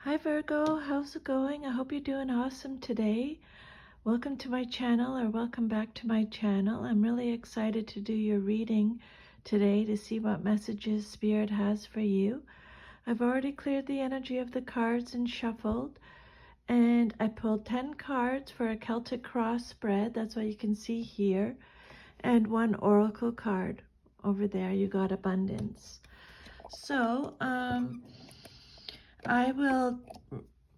Hi Virgo, how's it going? I hope you're doing awesome today. Welcome to my channel, or welcome back to my channel. I'm really excited to do your reading today to see what messages Spirit has for you. I've already cleared the energy of the cards and shuffled, and I pulled 10 cards for a Celtic cross spread. That's what you can see here, and one oracle card over there. You got abundance. So, I will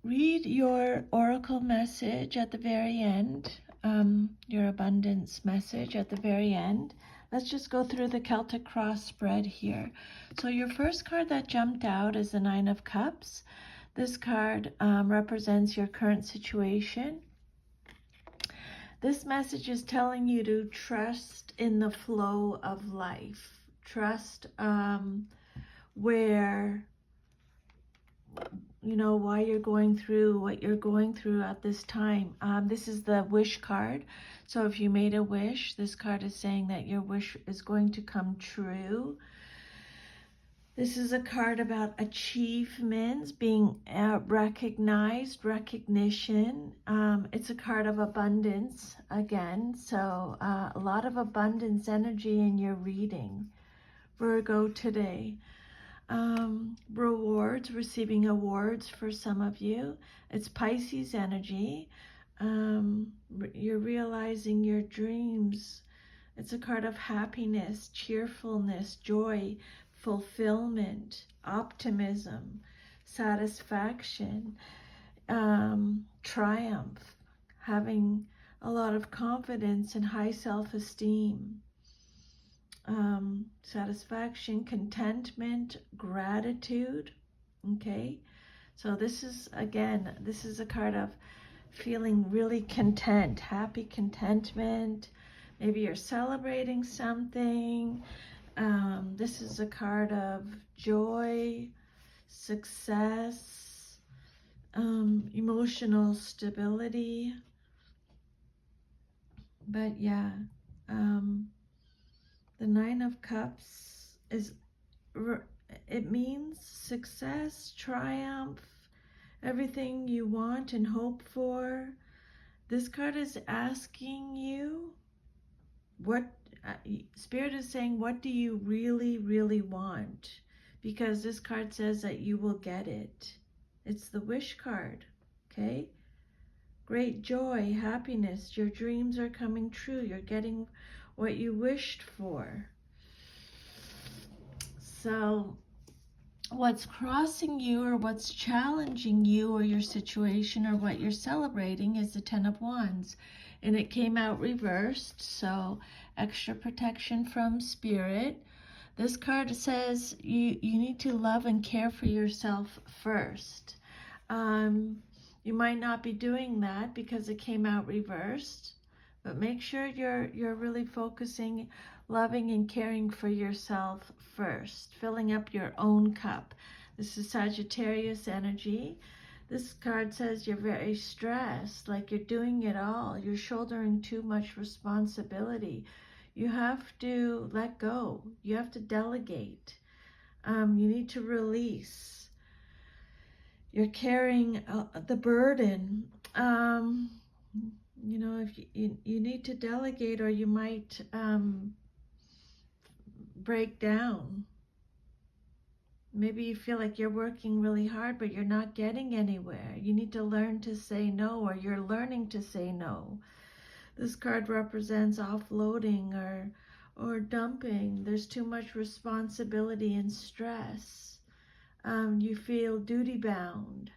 read your oracle message at the very end, your abundance message at the very end. Let's just go through the Celtic cross spread here. So your first card that jumped out is the Nine of Cups. This card represents your current situation. This message is telling you to trust in the flow of life. Trust where why you're going through what you're going through at this time. This is the wish card. So if you made a wish, this card is saying that your wish is going to come true. This is a card about achievements, being recognized, recognition. It's a card of abundance again. So a lot of abundance energy in your reading, Virgo, today. Rewards, receiving awards for some of you. It's Pisces energy. You're realizing your dreams. It's a card of happiness, cheerfulness, joy, fulfillment, optimism, satisfaction, triumph, having a lot of confidence and high self-esteem. Satisfaction, contentment, gratitude. Okay, so this is a card of feeling really content, happy contentment. Maybe you're celebrating something. This is a card of joy, success, emotional stability. But yeah, the Nine of Cups it means success, triumph, everything you want and hope for. This card is asking you what Spirit is saying, what do you really, really want? Because this card says that you will get it. It's the wish card, okay? Great joy, happiness, your dreams are coming true. You're getting what you wished for. So what's crossing you, or what's challenging you or your situation, or what you're celebrating, is the Ten of Wands. And it came out reversed, so extra protection from Spirit. This card says you need to love and care for yourself first. You might not be doing that because it came out reversed, but make sure you're really focusing, loving and caring for yourself first, filling up your own cup. This is Sagittarius energy. This card says you're very stressed, like you're doing it all. You're shouldering too much responsibility. You have to let go. You have to delegate. You need to release. You're carrying the burden. If you need to delegate, or you might break down. Maybe you feel like you're working really hard, but you're not getting anywhere. You need to learn to say no, or you're learning to say no. This card represents offloading or dumping. There's too much responsibility and stress. You feel duty bound,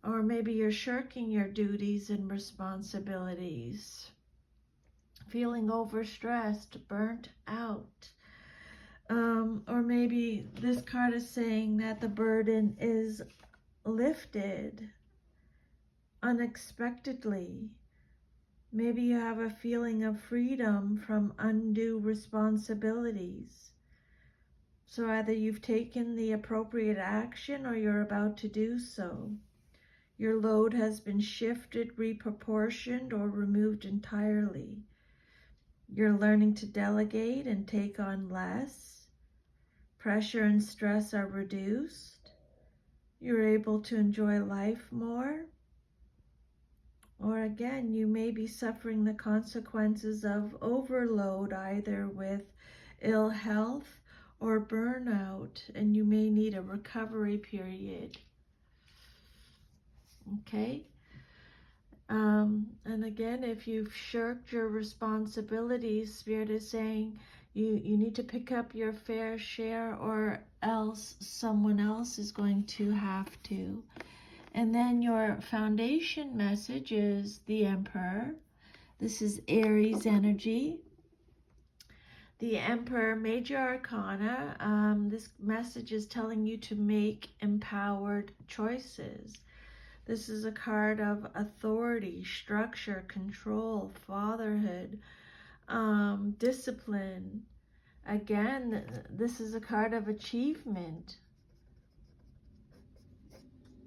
or maybe you're shirking your duties and responsibilities, feeling overstressed, burnt out. Or maybe this card is saying that the burden is lifted unexpectedly. Maybe you have a feeling of freedom from undue responsibilities. So either you've taken the appropriate action, or you're about to do so. Your load has been shifted, reproportioned, or removed entirely. You're learning to delegate and take on less. Pressure and stress are reduced. you're able to enjoy life more. Or again, you may be suffering the consequences of overload, either with ill health or burnout, and you may need a recovery period. Okay? And again, if you've shirked your responsibilities, Spirit is saying you need to pick up your fair share, or else someone else is going to have to. And then your foundation message is the Emperor. This is Aries energy. The Emperor, Major Arcana. This message is telling you to make empowered choices. This is a card of authority, structure, control, fatherhood, discipline. Again, this is a card of achievement.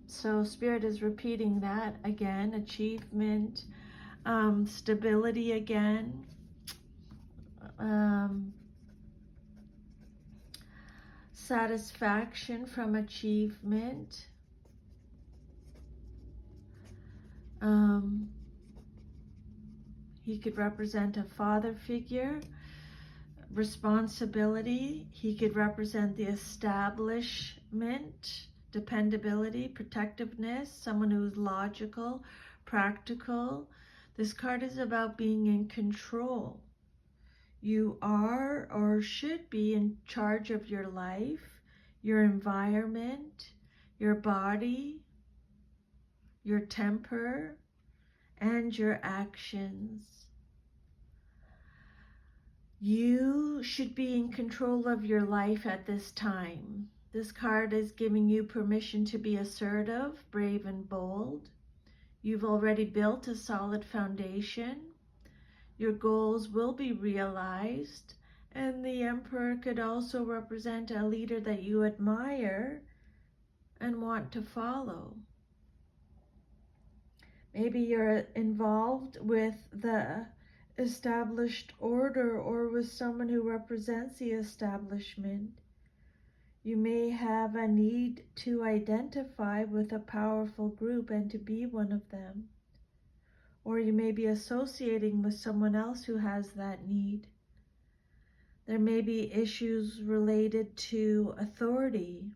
So Spirit is repeating that again, achievement, stability again, satisfaction from achievement. He could represent a father figure, responsibility. He could represent the establishment, dependability, protectiveness, someone who's logical, practical. This card is about being in control. You are or should be in charge of your life, your environment, your body, your temper, and your actions. You should be in control of your life at this time. This card is giving you permission to be assertive, brave, and bold. You've already built a solid foundation. Your goals will be realized. And the Emperor could also represent a leader that you admire and want to follow. Maybe you're involved with the established order or with someone who represents the establishment. You may have a need to identify with a powerful group and to be one of them. Or you may be associating with someone else who has that need. There may be issues related to authority.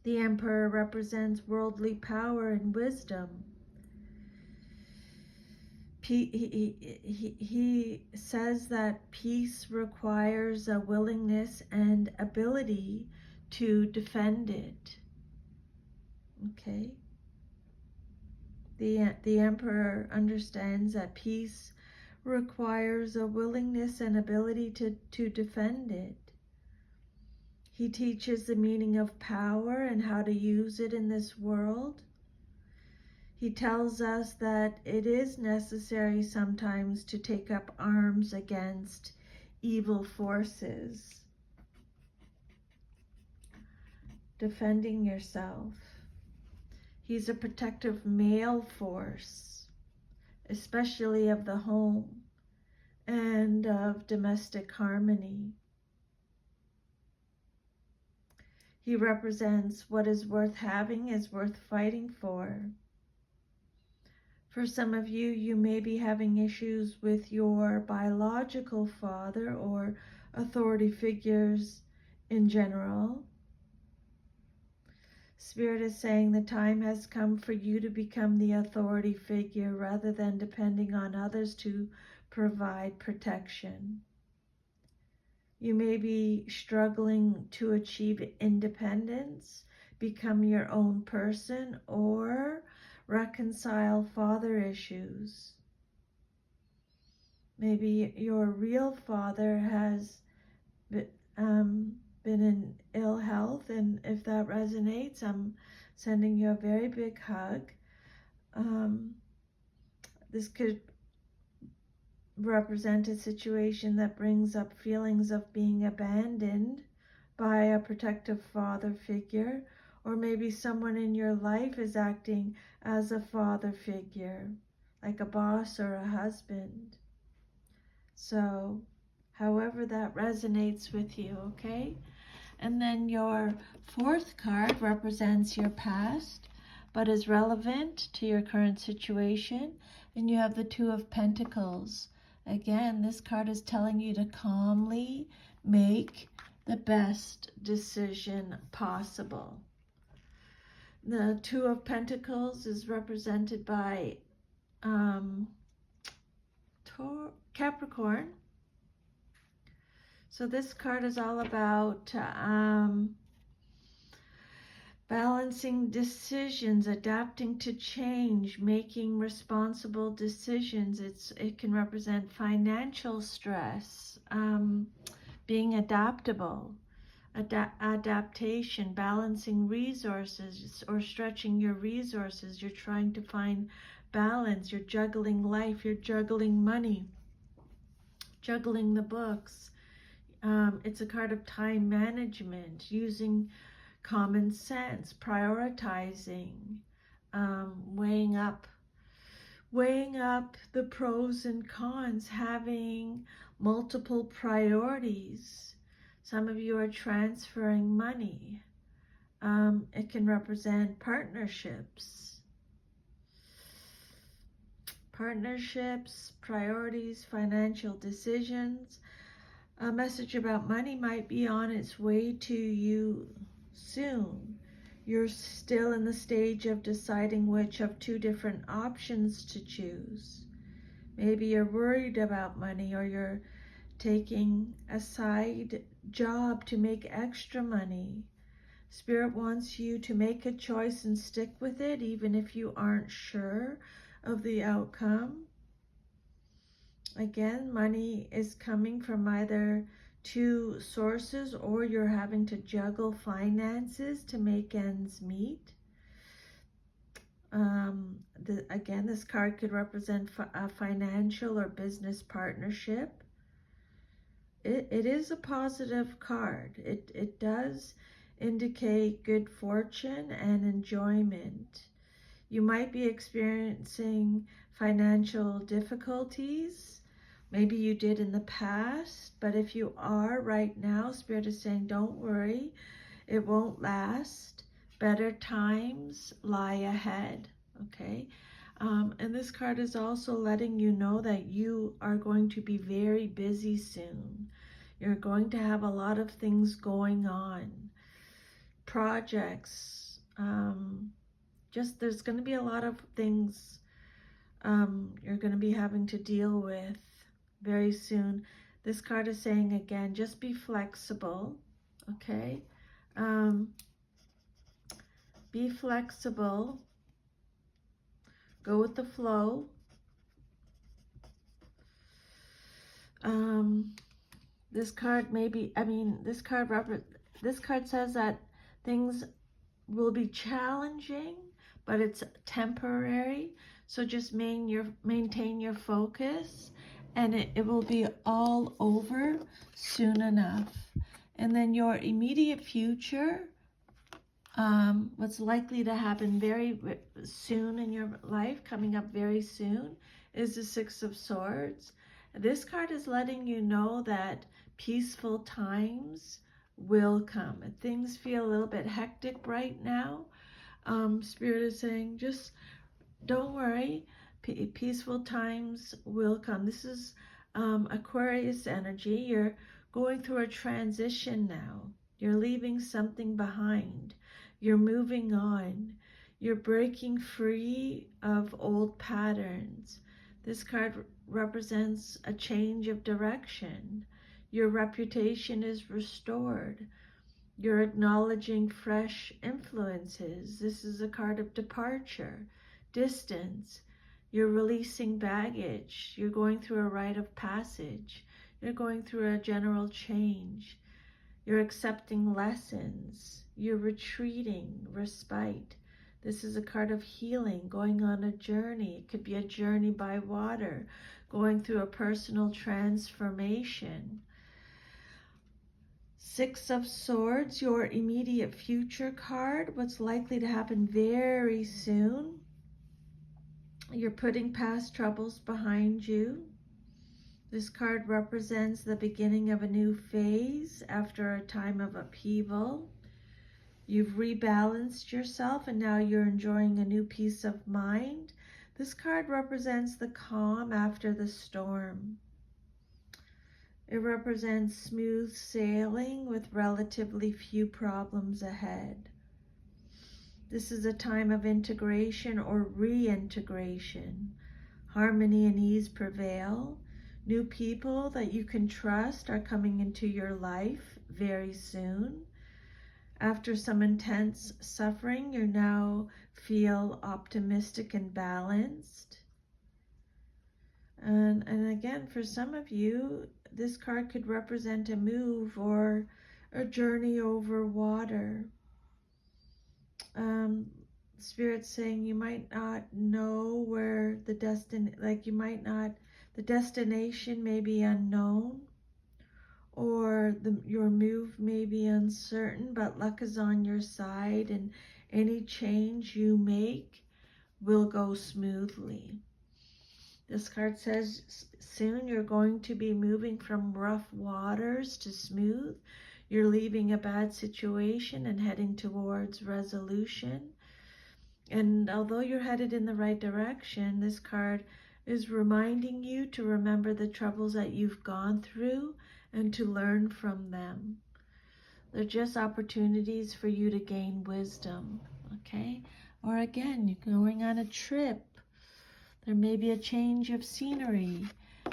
The Emperor represents worldly power and wisdom. He says that peace requires a willingness and ability to defend it. Okay? The Emperor understands that peace requires a willingness and ability to defend it. He teaches the meaning of power and how to use it in this world. He tells us that it is necessary sometimes to take up arms against evil forces. Defending yourself. He's a protective male force, especially of the home and of domestic harmony. He represents what is worth having is worth fighting for. For some of you, you may be having issues with your biological father or authority figures in general. Spirit is saying the time has come for you to become the authority figure rather than depending on others to provide protection. You may be struggling to achieve independence, become your own person, or reconcile father issues. Maybe your real father has been in ill health, and if that resonates, I'm sending you a very big hug. This could represent a situation that brings up feelings of being abandoned by a protective father figure, or maybe someone in your life is acting as a father figure, like a boss or a husband. So, however that resonates with you, okay? And then your fourth card represents your past, but is relevant to your current situation. And you have the Two of Pentacles. Again, this card is telling you to calmly make the best decision possible. The Two of Pentacles is represented by Capricorn. So this card is all about balancing decisions, adapting to change, making responsible decisions. It can represent financial stress, being adaptable, adaptation, balancing resources or stretching your resources. You're trying to find balance. You're juggling life. You're juggling money, juggling the books. It's a card of time management, using common sense, prioritizing, weighing up the pros and cons, having multiple priorities. Some of you are transferring money. It can represent partnerships, priorities, financial decisions. A message about money might be on its way to you soon. You're still in the stage of deciding which of two different options to choose. Maybe you're worried about money, or you're taking a side job to make extra money. Spirit wants you to make a choice and stick with it, even if you aren't sure of the outcome. Again, money is coming from either two sources, or you're having to juggle finances to make ends meet. Again, this card could represent a financial or business partnership. It is a positive card. It does indicate good fortune and enjoyment. You might be experiencing financial difficulties. Maybe you did in the past, but if you are right now, Spirit is saying, don't worry, it won't last. Better times lie ahead, okay? And this card is also letting you know that you are going to be very busy soon. You're going to have a lot of things going on, projects, there's going to be a lot of things you're going to be having to deal with very soon. This card is saying, again, just be flexible, okay? Be flexible. Go with the flow. This card this card says that things will be challenging, but it's temporary. So just maintain your focus, and it will be all over soon enough. And then your immediate future, what's likely to happen very soon in your life, coming up very soon, is the Six of Swords. This card is letting you know that peaceful times will come. Things feel a little bit hectic right now. Spirit is saying, just don't worry, peaceful times will come. This is Aquarius energy. You're going through a transition now. You're leaving something behind. You're moving on. You're breaking free of old patterns. This card represents a change of direction. Your reputation is restored. You're acknowledging fresh influences. This is a card of departure, distance. You're releasing baggage. You're going through a rite of passage. You're going through a general change. You're accepting lessons. You're retreating, respite. This is a card of healing, going on a journey. It could be a journey by water, going through a personal transformation. Six of Swords, your immediate future card, what's likely to happen very soon. You're putting past troubles behind you. This card represents the beginning of a new phase after a time of upheaval. You've rebalanced yourself and now you're enjoying a new peace of mind. This card represents the calm after the storm. It represents smooth sailing with relatively few problems ahead. This is a time of integration or reintegration. Harmony and ease prevail. New people that you can trust are coming into your life very soon. After some intense suffering, you now feel optimistic and balanced. And again, for some of you, this card could represent a move or a journey over water. Spirit's saying you might not know where the the destination may be unknown, or your move may be uncertain, but luck is on your side and any change you make will go smoothly. This card says soon you're going to be moving from rough waters to smooth. You're leaving a bad situation and heading towards resolution. And although you're headed in the right direction, this card is reminding you to remember the troubles that you've gone through and to learn from them. They're just opportunities for you to gain wisdom, okay? Or again, you're going on a trip. There may be a change of scenery.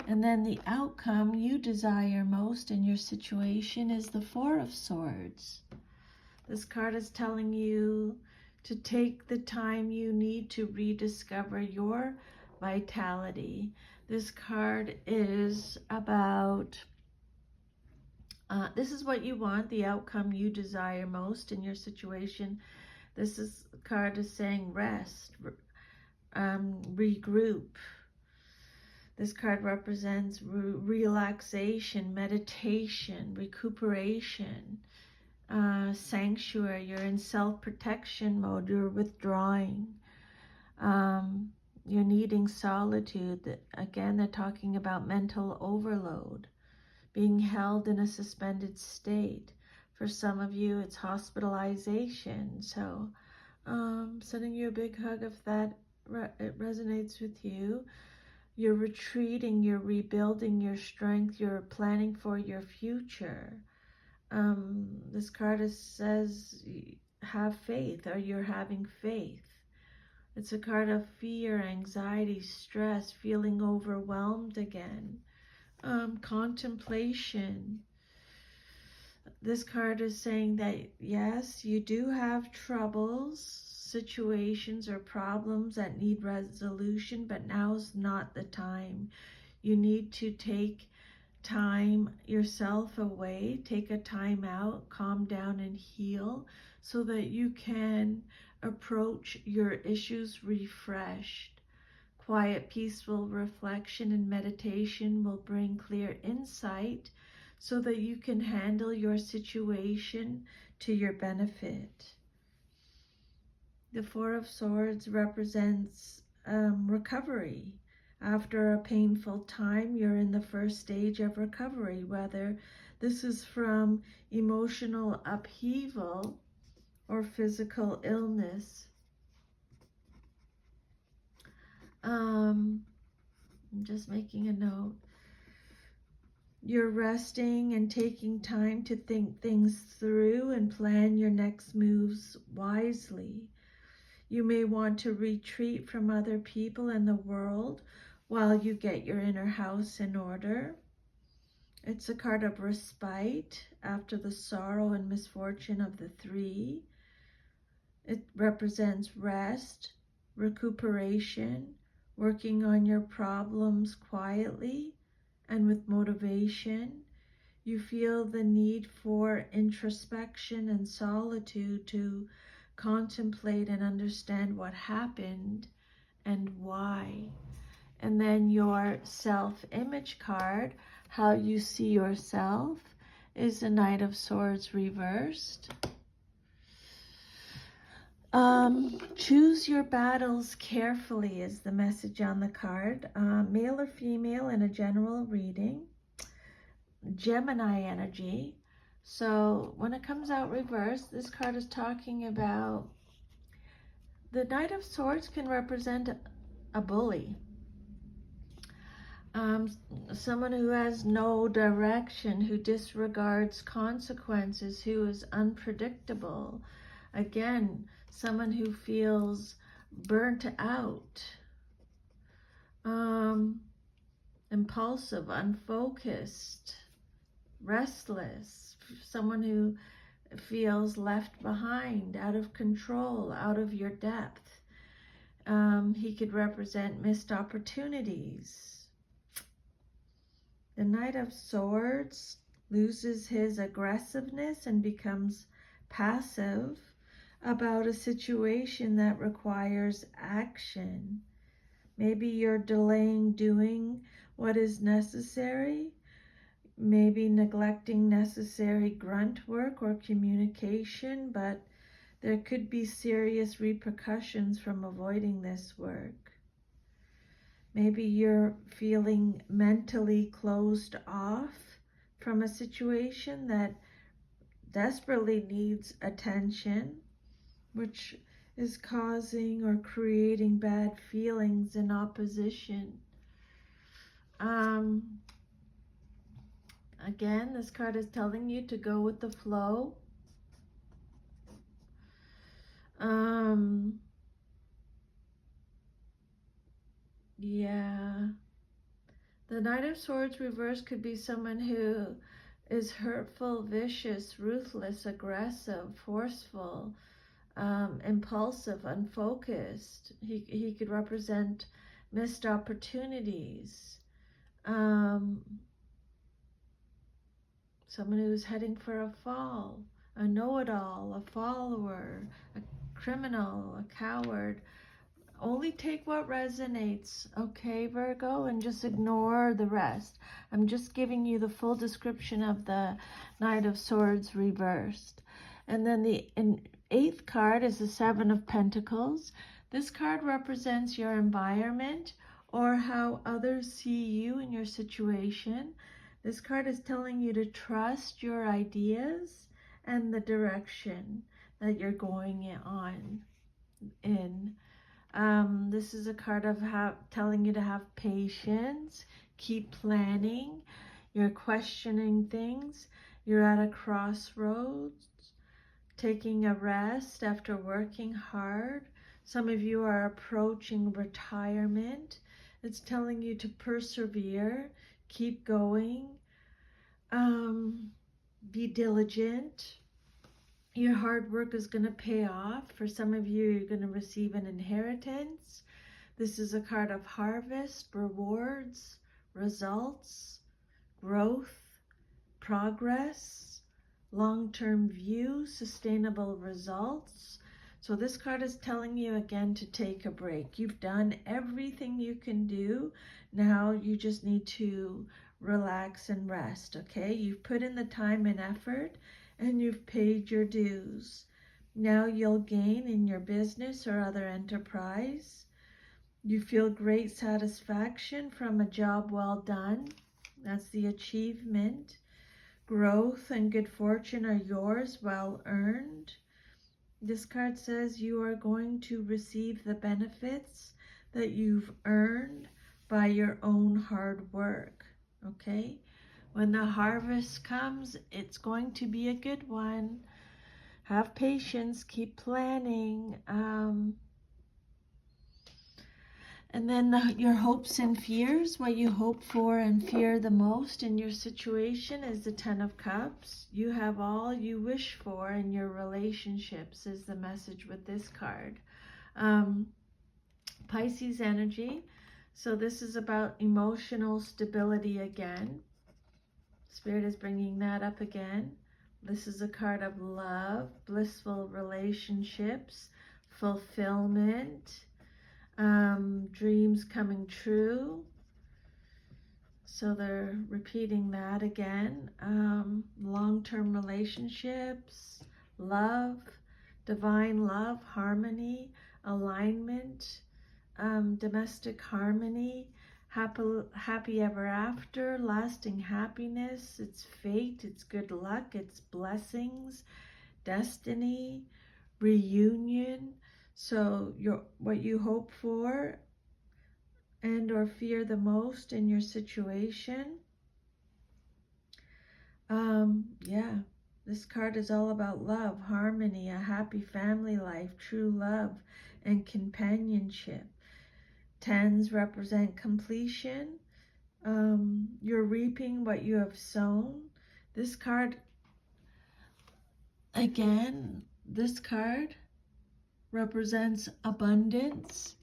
And then the outcome you desire most in your situation is the Four of Swords. This card is telling you to take the time you need to rediscover your vitality. This card is about, this is what you want, the outcome you desire most in your situation. Card is saying rest, regroup. This card represents relaxation, meditation, recuperation, sanctuary. You're in self-protection mode. You're withdrawing. You're needing solitude. Again, they're talking about mental overload, being held in a suspended state. For some of you, it's hospitalization. So sending you a big hug if that it resonates with you. You're retreating, you're rebuilding your strength, you're planning for your future. This card says have faith, or you're having faith. It's a card of fear, anxiety, stress, feeling overwhelmed again. Contemplation. This card is saying that yes, you do have troubles, situations or problems that need resolution, but now's not the time. You need to take time yourself away, take a time out, calm down and heal so that you can approach your issues refreshed. Quiet, peaceful reflection and meditation will bring clear insight so that you can handle your situation to your benefit. The Four of Swords represents recovery. After a painful time, you're in the first stage of recovery, whether this is from emotional upheaval or physical illness. I'm just making a note. You're resting and taking time to think things through and plan your next moves wisely. You may want to retreat from other people in the world while you get your inner house in order. It's a card of respite after the sorrow and misfortune of the three. It represents rest, recuperation, working on your problems quietly and with motivation. You feel the need for introspection and solitude to contemplate and understand what happened and why. And then your self-image card, how you see yourself, is the Knight of Swords reversed. Choose your battles carefully is the message on the card. Male or female in a general reading. Gemini energy. So when it comes out reversed, this card is talking about the Knight of Swords can represent a bully. Someone who has no direction, who disregards consequences, who is unpredictable. Again, someone who feels burnt out, impulsive, unfocused, restless, someone who feels left behind, out of control, out of your depth. He could represent missed opportunities. The Knight of Swords loses his aggressiveness and becomes passive about a situation that requires action. Maybe you're delaying doing what is necessary, maybe neglecting necessary grunt work or communication, but there could be serious repercussions from avoiding this work. Maybe you're feeling mentally closed off from a situation that desperately needs attention, which is causing or creating bad feelings and opposition. Again, this card is telling you to go with the flow. Yeah. The Knight of Swords reverse could be someone who is hurtful, vicious, ruthless, aggressive, forceful, impulsive, unfocused. He could represent missed opportunities. Someone who's heading for a fall, a know-it-all, a follower, a criminal, a coward. Only take what resonates, okay, Virgo, and just ignore the rest. I'm just giving you the full description of the Knight of Swords reversed. And then the eighth card is the Seven of Pentacles. This card represents your environment or how others see you in your situation. This card is telling you to trust your ideas and the direction that you're going on in. This is a card of telling you to have patience, keep planning, you're questioning things, you're at a crossroads, taking a rest after working hard. Some of you are approaching retirement. It's telling you to persevere, keep going, be diligent. Your hard work is going to pay off. For some of you, you're going to receive an inheritance. This is a card of harvest, rewards, results, growth, progress, long-term view, sustainable results. So this card is telling you again to take a break. You've done everything you can do. Now you just need to relax and rest, okay? You've put in the time and effort, and you've paid your dues. Now you'll gain in your business or other enterprise. You feel great satisfaction from a job well done. That's the achievement. Growth and good fortune are yours, well earned. This card says you are going to receive the benefits that you've earned by your own hard work, okay? When the harvest comes, it's going to be a good one. Have patience, keep planning. And then your hopes and fears, what you hope for and fear the most in your situation is the Ten of Cups. You have all you wish for in your relationships is the message with this card. Pisces energy. So this is about emotional stability again. Spirit is bringing that up again. This is a card of love, blissful relationships, fulfillment, dreams coming true. So they're repeating that again. Long-term relationships, love, divine love, harmony, alignment, domestic harmony, happy ever after, lasting happiness. It's fate, it's good luck, it's blessings, destiny, reunion. So what you hope for and or fear the most in your situation. Yeah, this card is all about love, harmony, a happy family life, true love, and companionship. Tens represent completion. You're reaping what you have sown. This card, again, this card represents abundance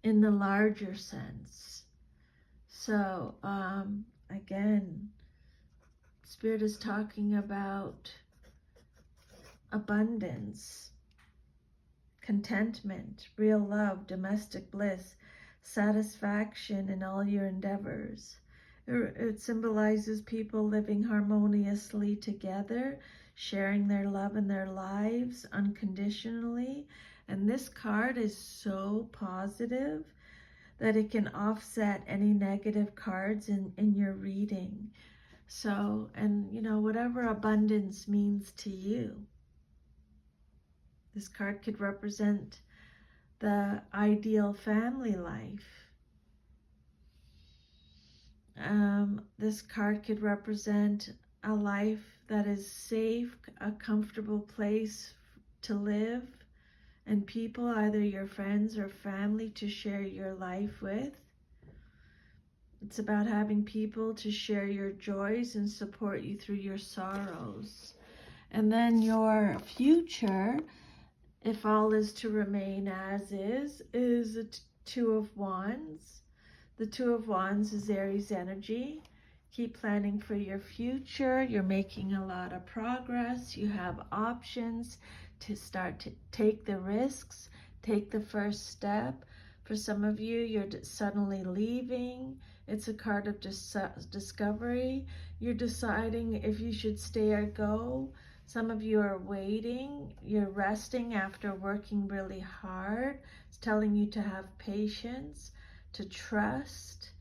in the larger sense. So, again, Spirit is talking about abundance, contentment, real love, domestic bliss, satisfaction in all your endeavors. It symbolizes people living harmoniously together, sharing their love and their lives unconditionally. And this card is so positive that it can offset any negative cards in your reading. So, and whatever abundance means to you. This card could represent the ideal family life. This card could represent a life that is safe, a comfortable place to live, and people, either your friends or family, to share your life with. It's about having people to share your joys and support you through your sorrows. And then your future, if all is to remain as is the Two of Wands. The Two of Wands is Aries energy. Keep planning for your future. You're making a lot of progress. You have options to start to take the risks, take the first step. For some of you, you're suddenly leaving. It's a card of discovery. You're deciding if you should stay or go. Some of you are waiting. You're resting after working really hard. It's telling you to have patience, to trust,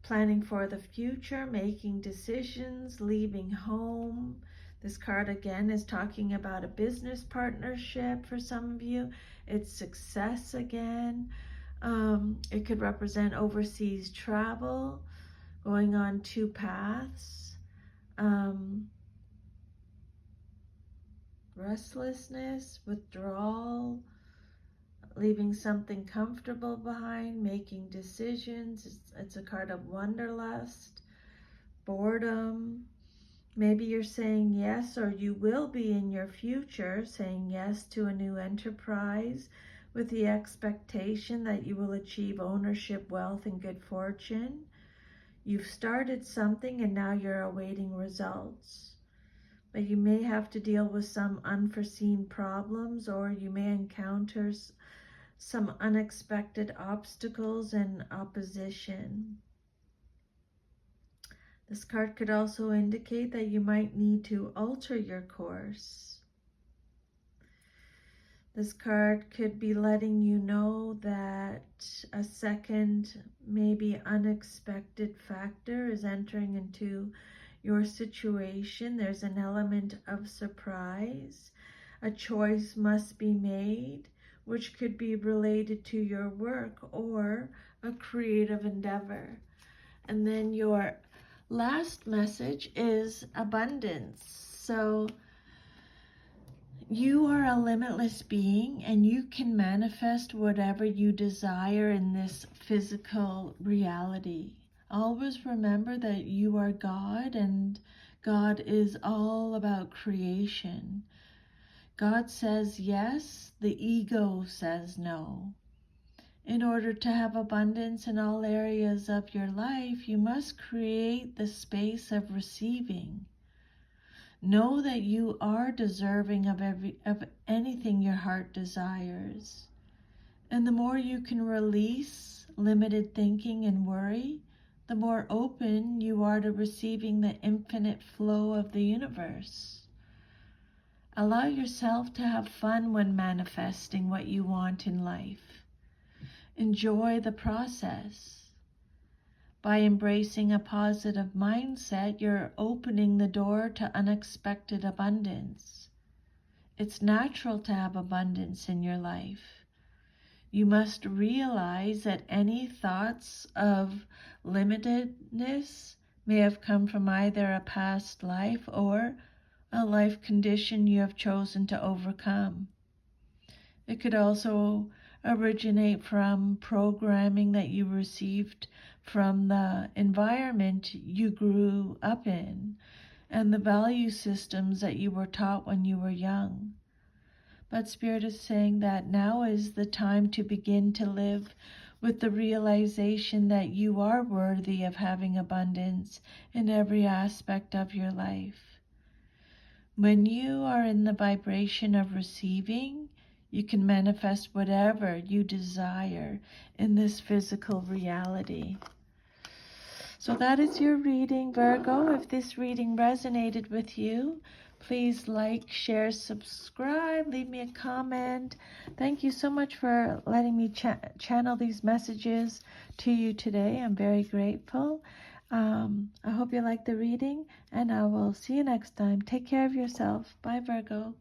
planning for the future, making decisions, leaving home. This card again is talking about a business partnership for some of you. It's success again. It could represent overseas travel, going on two paths, restlessness, withdrawal, leaving something comfortable behind, making decisions. It's a card of wanderlust, boredom. Maybe you're saying yes, or you will be in your future saying yes to a new enterprise with the expectation that you will achieve ownership, wealth, and good fortune. You've started something and now you're awaiting results. But you may have to deal with some unforeseen problems, or you may encounter some unexpected obstacles and opposition. This card could also indicate that you might need to alter your course. This card could be letting you know that a second, maybe unexpected factor is entering into your situation. There's an element of surprise. A choice must be made, which could be related to your work or a creative endeavor. And then your last message is abundance. So you are a limitless being, and you can manifest whatever you desire in this physical reality. Always remember that you are God, and God is all about creation. God says yes, the ego says no. In order to have abundance in all areas of your life, you must create the space of receiving. Know that you are deserving of anything your heart desires. And the more you can release limited thinking and worry, the more open you are to receiving the infinite flow of the universe. Allow yourself to have fun when manifesting what you want in life. Enjoy the process. By embracing a positive mindset, you're opening the door to unexpected abundance. It's natural to have abundance in your life. You must realize that any thoughts of limitedness may have come from either a past life or a life condition you have chosen to overcome. It could also originate from programming that you received from the environment you grew up in and the value systems that you were taught when you were young. But Spirit is saying that now is the time to begin to live with the realization that you are worthy of having abundance in every aspect of your life. When you are in the vibration of receiving, you can manifest whatever you desire in this physical reality. So that is your reading, Virgo. If this reading resonated with you, please like, share, subscribe, leave me a comment. Thank you so much for letting me channel these messages to you today. I'm very grateful. I hope you like the reading, and I will see you next time. Take care of yourself. Bye, Virgo.